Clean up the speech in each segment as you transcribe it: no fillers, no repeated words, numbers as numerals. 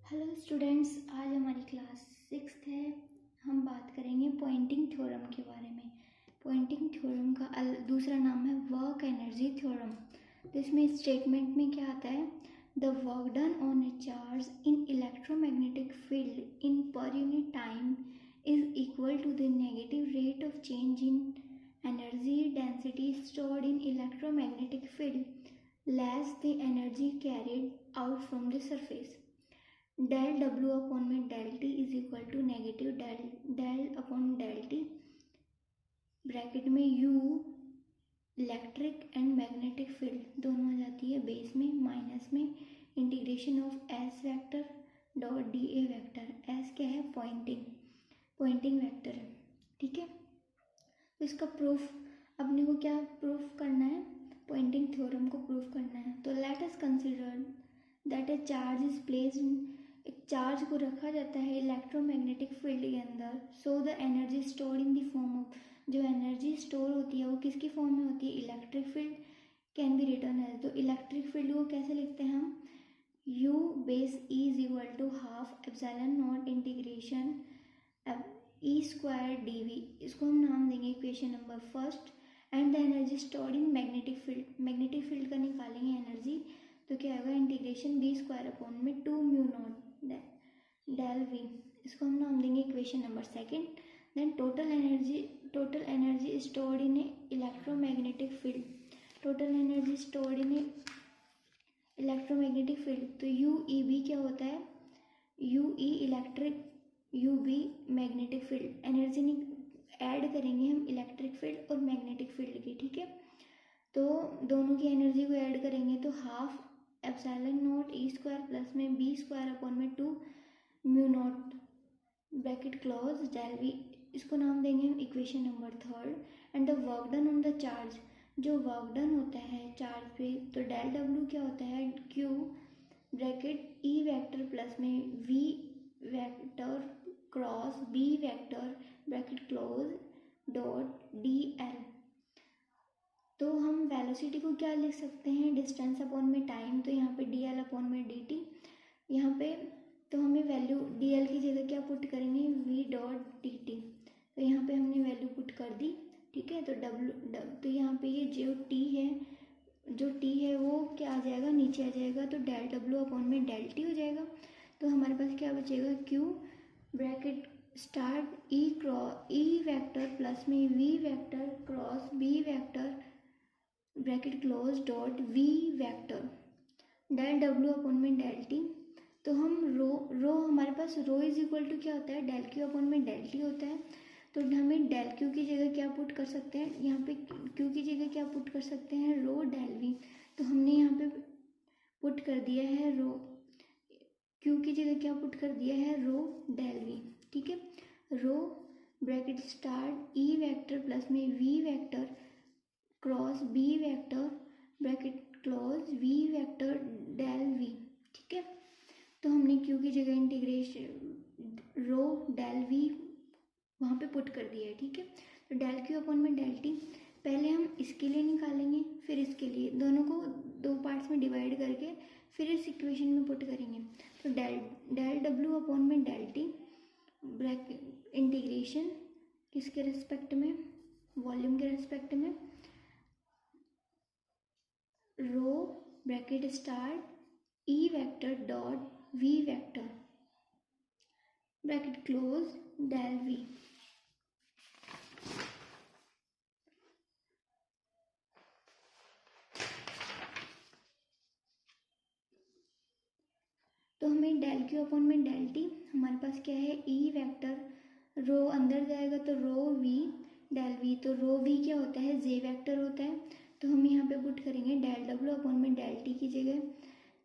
Hello students, आज हमारी class 6th है। हम बात करेंगे पॉइंटिंग थ्योरम के बारे में। पॉइंटिंग थ्योरम का दूसरा नाम है वर्क एनर्जी थ्योरम। तो इसमें स्टेटमेंट में क्या आता है? The work done on a charge in electromagnetic field in per unit time is equal to the negative rate of change in energy density stored in electromagnetic field less the energy carried out from the surface. Del W upon में del t is equal to negative del upon del t bracket में u electric and magnetic field दोनों आ जाती है base में minus में integration of S vector dot D A vector. S क्या है? पॉइंटिंग वेक्टर है। ठीक है, तो इसका प्रूफ अपने को क्या प्रूफ करना है? पॉइंटिंग थ्योरम को प्रूफ करना है। तो let us consider that A charge is placed in, एक चार्ज को रखा जाता है इलेक्ट्रोमैग्नेटिक फील्ड के अंदर। So the energy stored in the form of, जो एनर्जी स्टोर होती है वो किसकी फॉर्म में होती है? Electric field can be written as. तो इलेक्ट्रिक फील्ड को कैसे लिखते हैं हम? U base E is equal to half epsilon not integration E square dV। इसको हम नाम देंगे equation number first. And the energy stored in magnetic field का निकालेंगे एनर्जी। तो क्या होगा? इंटीग्रेशन बी स्क्वायर अपॉन में 2 म्यू नॉट डेल वी। इसको हम नाम देंगे equation number second. Then total energy stored in electromagnetic field, total energy stored in electromagnetic field. तो यू ई बी क्या होता है? U E electric, U B magnetic field. Energy add करेंगे हम इलेक्ट्रिक फील्ड और मैग्नेटिक फील्ड की। ठीक है, तो दोनों की एनर्जी को ऐड करेंगे तो half epsilon naught E square plus में बी स्क्वायर अपॉन में 2 mu naught bracket close del V. इसको नाम देंगे हम equation number third. And the work done on the charge, जो वर्क डन होता है चार्ज पे, तो डेल डब्ल्यू क्या होता है? Q bracket E vector plus में v vector cross B vector bracket close dot d l. तो हम वेलोसिटी को क्या लिख सकते हैं? डिस्टेंस अपॉन में टाइम। तो यहाँ पे डी एल अपॉन में डी टी। यहाँ पे तो हमें वैल्यू डी एल की जगह क्या पुट करेंगे? V dot D T. तो यहाँ पे हमने वैल्यू पुट कर दी। ठीक है, तो तो यहाँ पे ये जो टी है वो क्या आ जाएगा? नीचे आ जाएगा। तो डेल डब्ल्यू अपॉन में डेल टी हो जाएगा। तो हमारे पास क्या बचेगा? Q bracket start E vector plus में v vector cross B vector bracket close dot v vector del W upon में डेल टी। तो हम रो हमारे पास रो इज इक्वल टू क्या होता है? डेल क्यू अपॉन में डेल टी होता है। तो हमें डेल क्यू की जगह क्या पुट कर सकते हैं? यहाँ पे क्यू की जगह क्या पुट कर सकते हैं? रो डेल वी। तो हमने यहाँ पे पुट कर दिया है रो, क्यू की जगह क्या पुट कर दिया है? Rho del we. ठीक है, rho bracket start E vector plus में v vector cross B vector bracket close v vector del we. ठीक है, तो हमने क्यू की जगह इंटीग्रेशन रो डेल वी वहाँ पे पुट कर दिया है। ठीक है, तो डेल क्यू अपॉन में डेल टी पहले हम इसके लिए निकालेंगे, फिर इसके लिए, दोनों को दो पार्ट्स में डिवाइड करके फिर इस इक्वेशन में पुट करेंगे। तो डेल डब्ल्यू अपॉन में डेल टी ब्रैकेट इंटीग्रेशन किसके रिस्पेक्ट में? वॉल्यूम के रिस्पेक्ट में। Rho bracket start E vector dot v vector bracket close del we. तो हमें डेल क्यू अपॉन में डेल टी, हमारे पास क्या है? ई वेक्टर, रो अंदर जाएगा तो रो वी डेल वी। तो रो वी क्या होता है? जे वेक्टर होता है। तो हम यहाँ पे पुट करेंगे डेल डब्ल्यू अपॉन में डेल टी की जगह,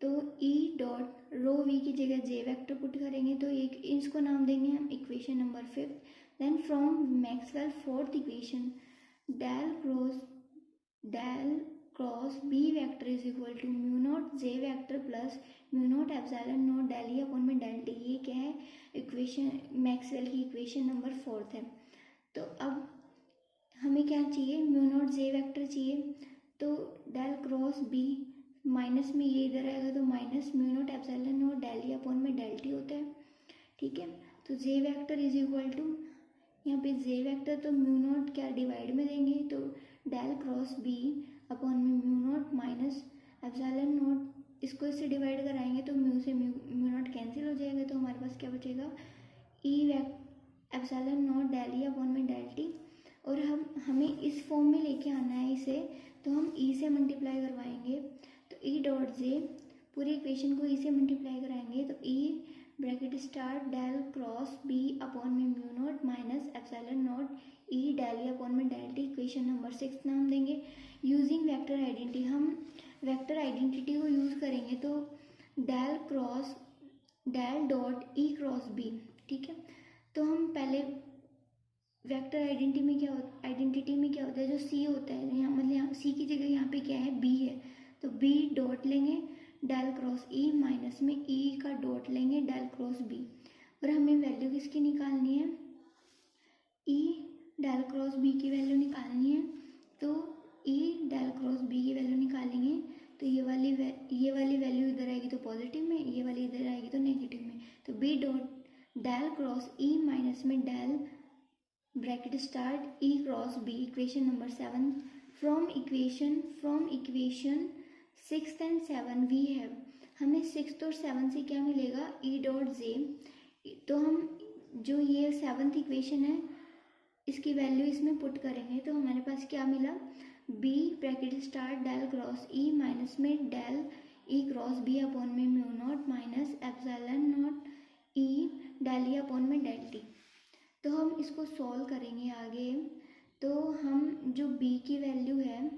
तो ई डॉट रो वी की जगह जे वेक्टर पुट करेंगे। तो एक इसको नाम देंगे हम equation number fifth. Then from Maxwell fourth equation del cross B vector is equal to mu naught J vector plus mu naught epsilon naught del E upon में डेल टी। ये क्या है? इक्वेशन मैक्सवेल की equation number fourth है। तो अब हमें क्या चाहिए? म्यू नॉट जे वेक्टर चाहिए। तो डेल क्रॉस बी माइनस में ये इधर आएगा तो minus mu naught epsilon naught del E upon में डेल टी होता है, ठीक है। तो J vector is equal to, यहाँ पे जे वेक्टर तो म्यू नॉट क्या डिवाइड में देंगे तो डेल क्रॉस बी अपॉन में mu naught minus epsilon naught, इसको इससे डिवाइड कराएंगे तो म्यू से म्यू नॉट कैंसिल हो जाएगा, तो हमारे पास क्या बचेगा E epsilon naught del E upon में डेल टी। और हमें इस फॉर्म में लेके आना है इसे, तो हम ई से मल्टीप्लाई करवाएंगे, तो ई डॉट जे पूरी इक्वेशन को ई से मल्टीप्लाई कराएंगे तो E bracket start del cross B upon में mu naught minus epsilon naught E del E upon में डेल टी, इक्वेशन नंबर 6 नाम देंगे। यूजिंग वेक्टर आइडेंटिटी, हम वेक्टर आइडेंटिटी को यूज़ करेंगे तो del cross del dot E cross B, ठीक है। तो हम पहले वेक्टर आइडेंटिटी में क्या होता है, जो सी होता है यहाँ, मतलब यहाँ सी की जगह यहाँ पे क्या है बी है, तो बी डॉट लेंगे डेल क्रॉस ई माइनस में ई का डॉट लेंगे डेल क्रॉस बी, और हमें वैल्यू किसकी निकालनी है, ई डेल क्रॉस बी की वैल्यू निकालनी है। तो ई डेल क्रॉस बी की वैल्यू निकालेंगे तो ये वाली वैल्यू इधर आएगी तो पॉजिटिव में, ये वाली इधर आएगी तो नेगेटिव में, तो B dot del cross E minus में del bracket start E cross B, equation number 7। From equation 6 and 7 we have, हमें 6 और 7 से क्या मिलेगा ई डॉट जे, तो हम जो ये 7th इक्वेशन है इसकी वैल्यू इसमें पुट करेंगे तो हमारे पास क्या मिला, B bracket start del cross E minus में del E cross B upon में mu naught minus epsilon naught E del E upon में डेल टी। तो हम इसको सॉल्व करेंगे आगे, तो हम जो b की वैल्यू है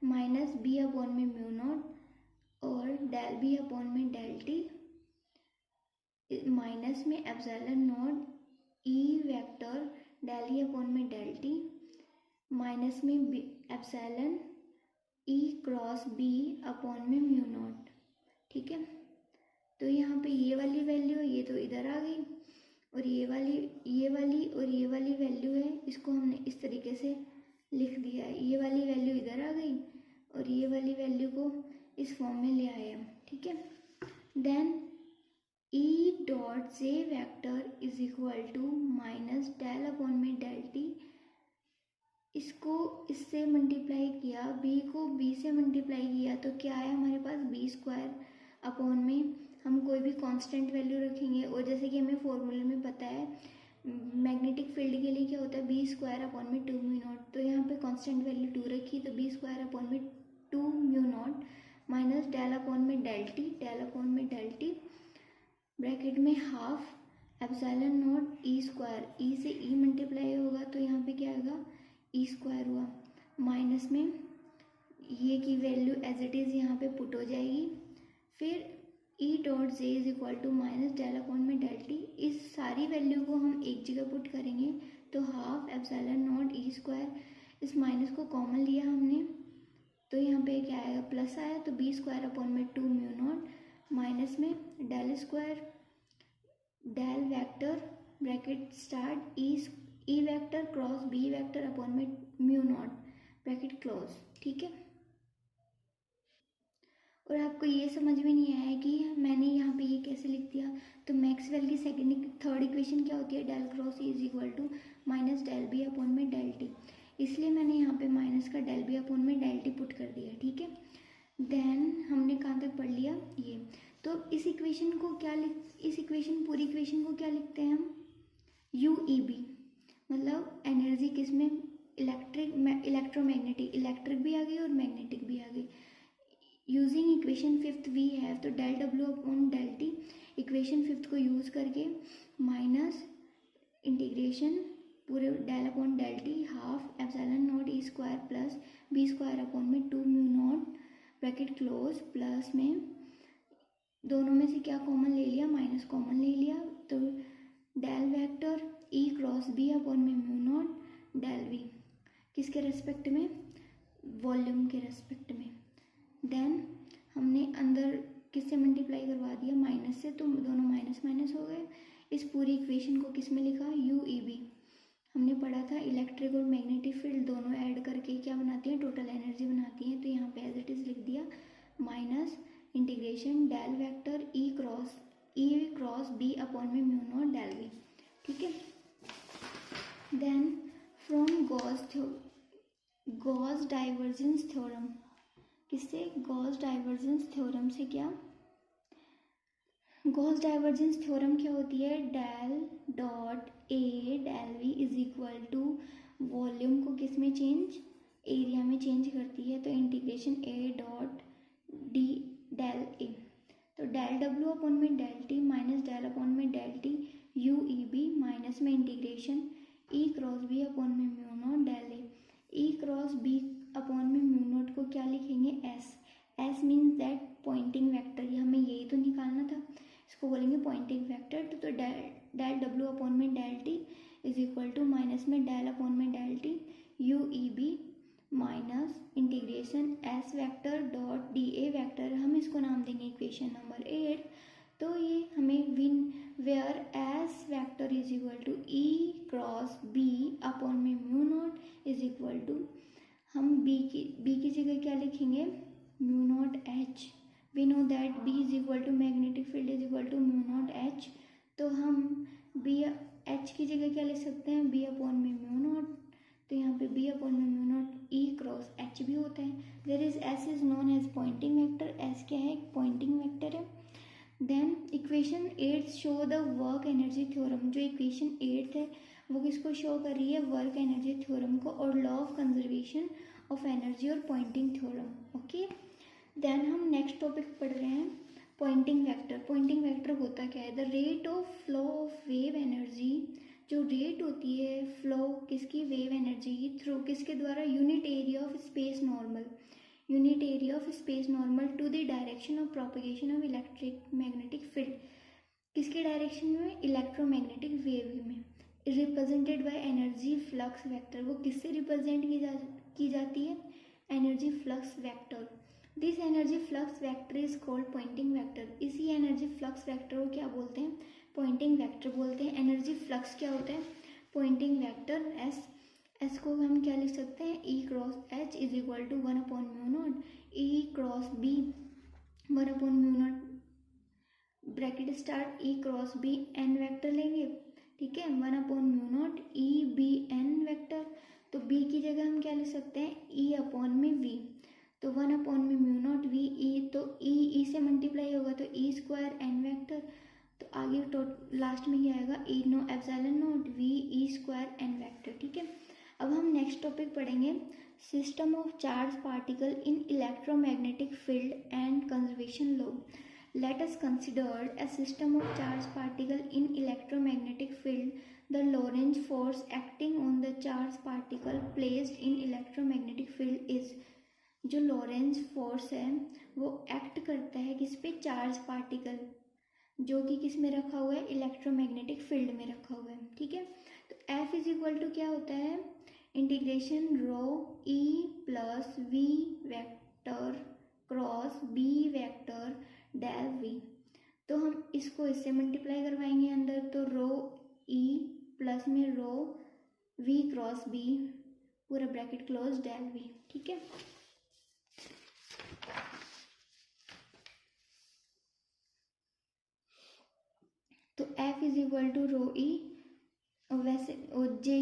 माइनस बी अपॉन में म्यू नॉट और डेल बी अपॉन में डेल टी माइनस में epsilon naught E vector del E upon में डेल टी माइनस में epsilon E cross B upon में म्यू नॉट, ठीक है। तो यहाँ पे ये वाली वैल्यू है, ये तो इधर आ गई, और ये वाली वैल्यू है, इसको हमने इस तरीके से लिख दिया है, ये वाली वैल्यू इधर आ गई और ये वाली वैल्यू को इस फॉर्म में ले आए हम, ठीक है। Then E dot J vector is equal to minus del upon में डेल टी, इसको इससे मल्टीप्लाई किया, बी को बी से मल्टीप्लाई किया तो क्या है हमारे पास बी स्क्वायर अपॉन में हम कोई भी कांस्टेंट वैल्यू रखेंगे, और जैसे कि हमें फॉर्मूले में पता है मैग्नेटिक फील्ड के लिए क्या होता है बी स्क्वायर अपॉन में 2 म्यू नॉट, तो यहाँ पे कांस्टेंट वैल्यू 2 रखी तो बी स्क्वायर अपॉन में 2 mu naught minus del upon में डेल टी ब्रैकेट में half epsilon naught E square, E से ई मल्टीप्लाई होगा तो यहाँ पे क्या आएगा ई स्क्वायर हुआ, माइनस में ये की वैल्यू एज इट इज़ यहाँ पे पुट हो जाएगी, फिर E dot J is equal to minus del upon में डेल टी, इस सारी वैल्यू को हम एक जगह पुट करेंगे तो half epsilon naught E square, इस माइनस को कॉमन लिया हमने तो यहाँ पे क्या आएगा प्लस आया, तो बी स्क्वायर अपॉन में 2 म्यू नॉट माइनस में del square del vector bracket start E vector cross B vector upon में म्यू नॉट ब्रैकेट क्लोज, ठीक है। और आपको ये समझ में नहीं आया कि मैंने यहाँ पे ये कैसे लिख दिया, तो मैक्सवेल की थर्ड इक्वेशन क्या होती है del cross E is equal to minus del B upon में डेल टी, इसलिए मैंने यहाँ पे माइनस का डेल बी अपॉन में डेल टी पुट कर दिया, ठीक है। देन हमने कहाँ तक पढ़ लिया ये, तो इस इक्वेशन पूरी इक्वेशन को क्या लिखते हैं हम यू ई बी, मतलब एनर्जी किसमें इलेक्ट्रोमैग्नेटिक, इलेक्ट्रिक भी आ गई और मैग्नेटिक भी आ गई। Using equation 5th we have, तो del W upon del t, equation 5th को यूज़ करके माइनस इंटीग्रेशन पूरे del upon del t half epsilon naught E square plus B square upon में 2 mu naught bracket close, plus में दोनों में से क्या कॉमन ले लिया माइनस कॉमन ले लिया, तो del vector E cross B upon में म्यू नॉट डेल वी, किसके रेस्पेक्ट में वॉल्यूम के रेस्पेक्ट में। देन हमने अंदर किससे मल्टीप्लाई करवा दिया माइनस से, तो दोनों माइनस माइनस हो गए। इस पूरी इक्वेशन को किस में लिखा यू ई बी, हमने पढ़ा था इलेक्ट्रिक और मैग्नेटिक फील्ड दोनों ऐड करके क्या बनाती हैं टोटल एनर्जी बनाती हैं, तो यहाँ पे एज इट इज़ लिख दिया minus integration del vector E cross B upon में म्यू नॉट डेल वी, ठीक है। Then from Gauss divergence theorem, किससे? गॉस डाइवर्जेंस थ्योरम से। क्या गॉस डाइवर्जेंस थ्योरम क्या होती है? Del dot A del V is equal to volume को किस में चेंज? एरिया में चेंज करती है, तो integration A dot d del A, तो डेल डब्ल्यू अपॉन में del T minus del upon में del T U E B minus में integration E cross B upon में mu naught del A. E cross B upon में mu naught को क्या लिखेंगे? S. S means that Poynting vector, ये हमें यही तो निकालना था, इसको बोलेंगे पॉइंटिंग वेक्टर। तो डेल डब्ल्यू अपॉन में del t is equal to minus में डेल अपॉन में del T U E B minus integration S vector dot D A vector, हम इसको नाम देंगे इक्वेशन नंबर 8। तो ये हमें विन where S vector is equal to E cross B upon में mu naught is equal to, हम बी की जगह क्या लिखेंगे? Mu naught H. We know that B is equal to magnetic field is equal to mu naught H, तो हम B H की जगह क्या लिख सकते हैं? बी अपॉन में म्यू नॉट, तो यहाँ पे बी अपॉन में mu naught E cross H भी होता है। There is S is known as Poynting vector, S क्या है? एक पॉइंटिंग वेक्टर है। Then equation 8 show the work energy theorem, जो इक्वेशन 8 है वो किसको शो कर रही है? वर्क एनर्जी थ्योरम को, और law of conservation of energy और पॉइंटिंग थ्योरम। ओके, देन हम नेक्स्ट टॉपिक पढ़ रहे हैं पॉइंटिंग वेक्टर। पॉइंटिंग वेक्टर होता क्या है? The rate of flow of wave energy, जो रेट होती है फ्लो किसकी? वेव एनर्जी की, थ्रू किसके द्वारा? Unit area of space normal, unit area of space normal to the direction of propagation of electric magnetic field, किसके direction में? Electromagnetic wave में, represented by energy flux vector. वो किससे represent की जाती है? Energy flux vector. This energy flux vector is called Poynting vector. इसी energy flux vector को क्या बोलते हैं? पॉइंटिंग वेक्टर बोलते हैं। एनर्जी फ्लक्स क्या होता है? Poynting vector S. एस को हम क्या लिख सकते हैं? E cross H is equal to 1 upon mu naught E cross B 1 upon mu naught bracket start E cross B n vector लेंगे, ठीक है, 1 upon mu naught E B n vector. तो बी की जगह हम क्या लिख सकते हैं? ई अपॉन में वी, तो 1 अपॉन में म्यू नॉट वी ई, तो ई से मल्टीप्लाई होगा तो ई स्क्वायर एन वेक्टर, तो आगे लास्ट में क्या आएगा? E no epsilon naught v E square n vector, ठीक है। अब हम नेक्स्ट टॉपिक पढ़ेंगे system of charge particle in electromagnetic field and conservation law. Let us consider a system of charged particle in electromagnetic field. The Lorentz force acting on the charged particle placed in electromagnetic field is, जो Lorentz force है वो act करता है किस पे? Charge particle, जो कि किस में रखा हुआ है? इलेक्ट्रोमैग्नेटिक फील्ड में रखा हुआ है, ठीक है। तो F इज इक्वल टू क्या होता है? Integration rho E plus V vector cross B vector del we, तो हम इसको इससे मल्टीप्लाई करवाएंगे अंदर, तो रो ई प्लस में रो वी क्रॉस बी पूरा ब्रैकेट क्लोज डेल वी, ठीक है। तो F इज इक्वल टू रो ई, वैसे जे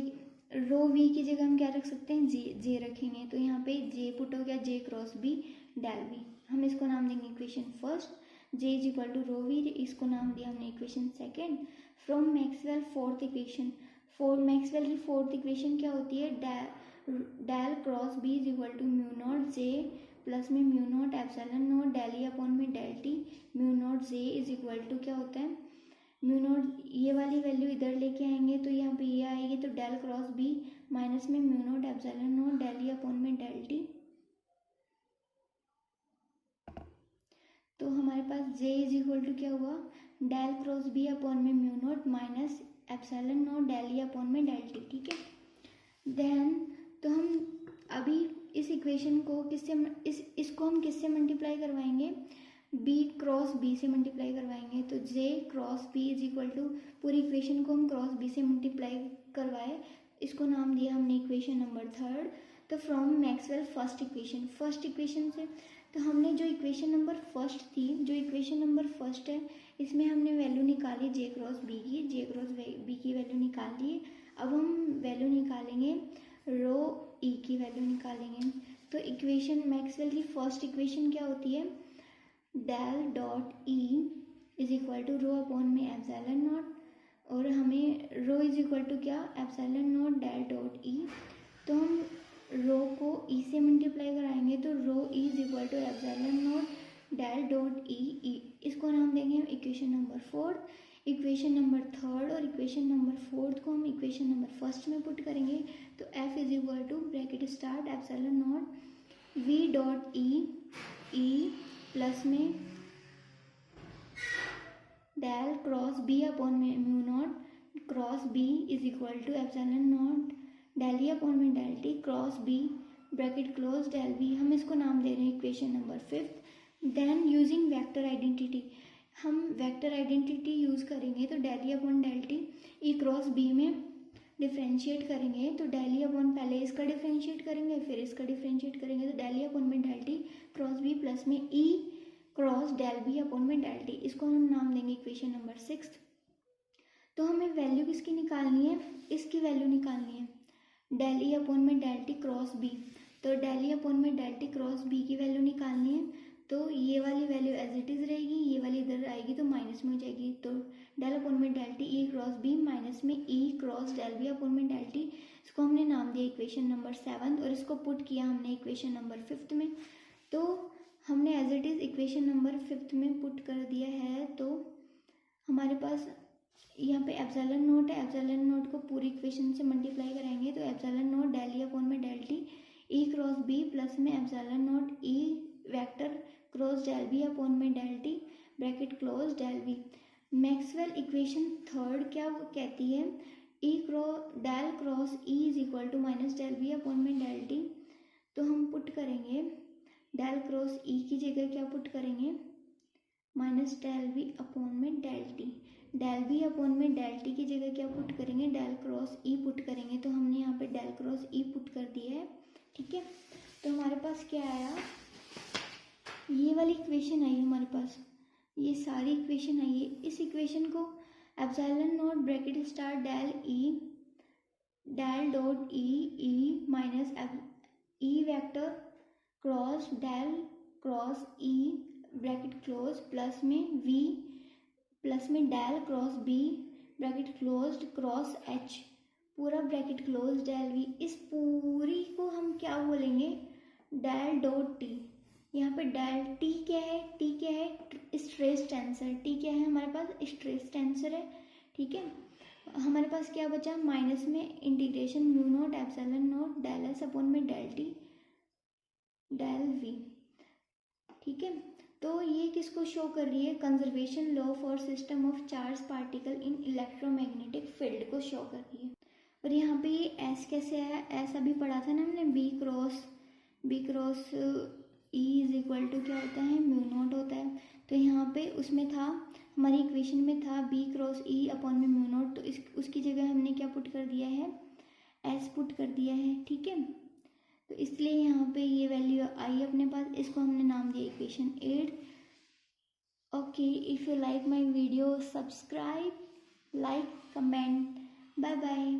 रो वी की जगह हम क्या रख सकते हैं? जे रखेंगे, तो यहाँ पे जे पुट हो गया, J cross B del v, हम इसको नाम देंगे equation first. J is equal to rho v, इसको नाम दिया हमने equation second. From Maxwell fourth equation, Maxwell की फोर्थ इक्वेशन क्या होती है? Del cross B is equal to mu naught J plus में mu naught epsilon naught del E upon में del t mu naught J is equal to क्या होता है? Mu naught, ये वाली वैल्यू इधर लेके आएंगे तो यहाँ पे ये आएगी, तो डेल क्रॉस बी माइनस में mu naught epsilon naught del E upon में डेल टी, तो हमारे पास J इज इक्वल टू क्या हुआ? डेल क्रॉस बी अपॉन में mu naught minus epsilon naught del E upon में डेल टी, ठीक है। देन तो हम अभी इस इक्वेशन को किससे इसको हम किससे मल्टीप्लाई करवाएंगे? B क्रॉस B से मल्टीप्लाई करवाएंगे, तो J cross B is equal to, पूरी इक्वेशन को हम क्रॉस B से मल्टीप्लाई करवाए, इसको नाम दिया हमने इक्वेशन नंबर थर्ड। तो फ्रॉम मैक्सवेल फर्स्ट इक्वेशन से तो हमने जो इक्वेशन नंबर फर्स्ट थी, जो इक्वेशन नंबर फर्स्ट है, इसमें हमने वैल्यू निकाली जे क्रॉस बी की, जे क्रॉस बी की वैल्यू निकाल ली। अब हम वैल्यू निकालेंगे रो ई की वैल्यू निकालेंगे। तो इक्वेशन मैक्सवेल की फर्स्ट इक्वेशन क्या होती है, del dot E is equal to rho upon में एप्सिलॉन नॉट, और हमें रो इज इक्वल टू क्या, epsilon naught del dot E. तो हम रो को ई से मल्टीप्लाई कराएंगे तो rho E is equal to epsilon naught del dot E. इसको नाम देंगे हम equation number fourth, equation number third और इक्वेशन नंबर फोर्थ को हम इक्वेशन नंबर फर्स्ट में पुट करेंगे। तो F is equal to bracket start epsilon naught V dot E plus में डेल क्रॉस बी अपॉन में mu naught cross B is equal to epsilon naught del E upon में del T cross B bracket close del B. हम इसको नाम दे रहे हैं equation number fifth. Then using vector identity, हम vector identity use करेंगे तो del E upon del T E cross B में डिफ्रेंशिएट करेंगे। तो डेल ई अपॉन पहले इसका डिफ्रेंशिएट करेंगे फिर इसका डिफ्रेंशिएट करेंगे, तो डेल ई अपॉन में del T cross B plus में E cross del B upon में डेल टी, इसको हम नाम देंगे इक्वेशन नंबर सिक्स। तो हमें वैल्यू किसकी निकालनी है, इसकी वैल्यू निकालनी है डेल ई अपॉन में डेल टी क्रॉस बी। तो डेल ई अपॉन में डेल टी क्रॉस बी की वैल्यू निकालनी है। तो ये वाली वैल्यू एज इट इज़ रहेगी, ये वाली इधर आएगी तो माइनस में हो जाएगी। तो डेल अपॉन में del T E cross B minus में E cross del B upon में डेल टी, इसको हमने नाम दिया इक्वेशन नंबर सेवन और इसको पुट किया हमने इक्वेशन नंबर फिफ्थ में। तो हमने as it is equation number fifth में पुट कर दिया है। तो हमारे पास यहाँ पे एप्सिलॉन नोट है, एप्सिलॉन नोट को पूरी इक्वेशन से मल्टीप्लाई कराएंगे तो epsilon naught del E upon में del T E cross B plus में epsilon naught E vector cross del B upon में del t bracket close del B. Maxwell equation third क्या वो कहती है, E del cross E is equal to minus del B upon में del T. तो हम put करेंगे del cross ई की जगह क्या पुट करेंगे, माइनस डेल बी अपॉन में del T, del B upon में डेल टी की जगह क्या पुट करेंगे, डेल क्रॉस ई पुट करेंगे। तो हमने यहाँ पे डेल क्रॉस ई पुट कर दिया है, ठीक है। तो हमारे पास क्या आया, ये वाली इक्वेशन आई हमारे पास, ये सारी इक्वेशन आई है। इस इक्वेशन को epsilon naught bracket start del E del dot E minus E vector cross del cross E bracket close plus में वी प्लस में del cross B bracket closed cross H पूरा bracket close del V. इस पूरी को हम क्या बोलेंगे, del dot T. यहाँ पे डेल टी क्या है, टी क्या है, स्ट्रेस टेंसर। टी क्या है हमारे पास, स्ट्रेस टेंसर है, ठीक है। हमारे पास क्या बचा, माइनस में integration mu naught epsilon naught del S upon में डेल टी डेल वी, ठीक है। तो ये किसको शो कर रही है, conservation law for system of charge particle in electromagnetic field को शो कर रही है। और यहाँ पे ये एस कैसे आया, एस अभी पढ़ा था ना हमने, B cross E is equal to क्या होता है, म्यू नॉट होता है। तो यहाँ पे उसमें था, हमारी इक्वेशन में था बी क्रॉस ई अपॉन में म्यू नॉट, तो उसकी जगह हमने क्या पुट कर दिया है, एस पुट कर दिया है, ठीक है। तो इसलिए यहाँ पे ये वैल्यू आई अपने पास, इसको हमने नाम दिया equation 8। Okay, if you like my video subscribe, like, comment, bye bye.